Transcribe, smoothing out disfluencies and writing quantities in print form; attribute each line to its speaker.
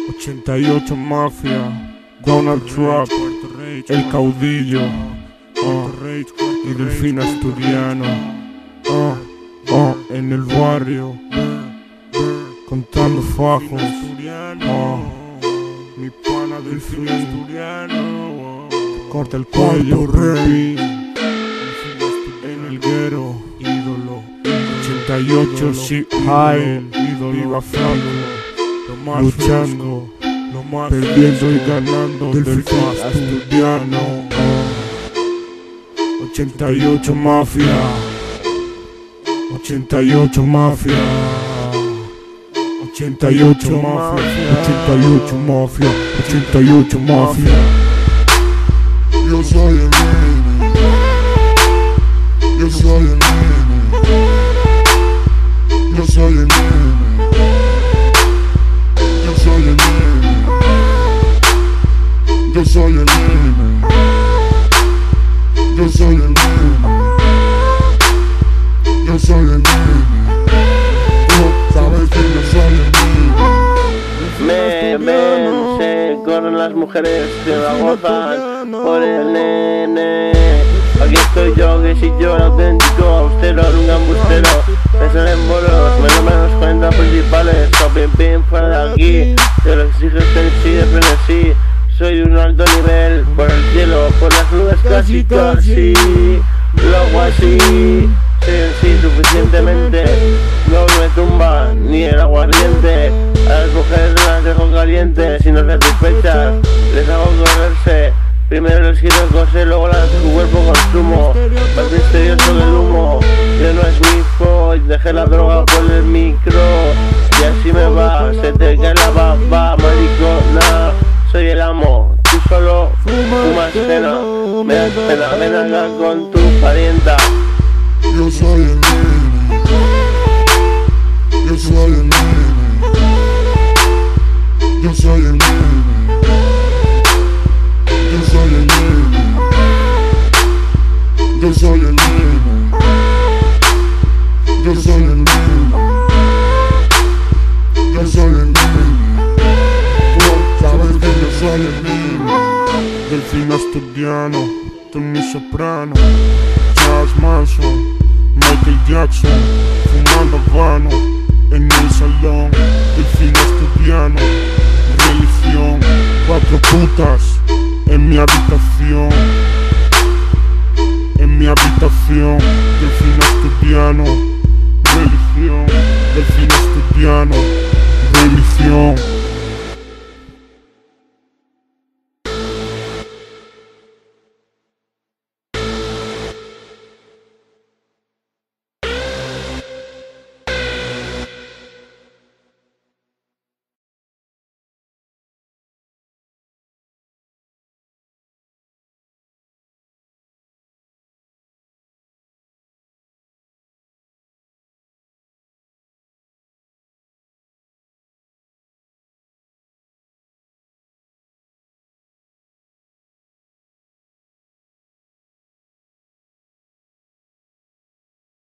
Speaker 1: 88 Mafia, Donald Trump, el caudillo, y Delfín Asturiano, en el barrio, contando fajos, mi pana Delfín Asturiano, corta el cuello, rey, en el guero, ídolo, 88 sí, high, ídolo, viva Franco, luchando, perdiendo y ganando, Delfín Asturiano, 88 Mafia, 88 Mafia, 88 Mafia, 88 Mafia, 88 Mafia.
Speaker 2: Yo soy el nene, yo soy el nene, yo soy el nene, yo soy el nene, yo soy el nene, yo soy el nene, yo soy el nene, tú sabes que yo soy el nene.
Speaker 3: Se corren las mujeres, se la gozan por el nene. Aquí estoy yo, que si yo el auténtico austero, un embustero. Me salen bolos, menos cuentas principales. O pim pim fuera de aquí, te lo exijo sí de frenesí. Soy un alto nivel, por el cielo, por las nubes casi. Lo hago así, sí, suficientemente. No me tumba ni el aguardiente. A las mujeres las dejo calientes. Si no satisfechas, les hago correrse. Primero les quito el corsé, luego su cuerpo consumo. Más misterioso que el humo. Yo no es mi foy, dejé la droga por el micro. Y así me va, se te cae la baba, maricona. Soy el amo, tú solo fumas cena. Me das pena, ven acá con tu parienta.
Speaker 2: Yo soy el nene, yo soy el nene, yo soy el nene, yo soy el nene, yo soy el nene, yo soy el nene, yo soy el nene, tú sabes que yo soy el nene.
Speaker 1: Delfín Asturiano, Tony Soprano, Jazz Manson, Michael Jackson, fumando habano en el salón. Delfín Asturiano, religión, 4 putas en mi habitación, en mi habitación. Delfín Asturiano, religión, Delfín Asturiano, religión.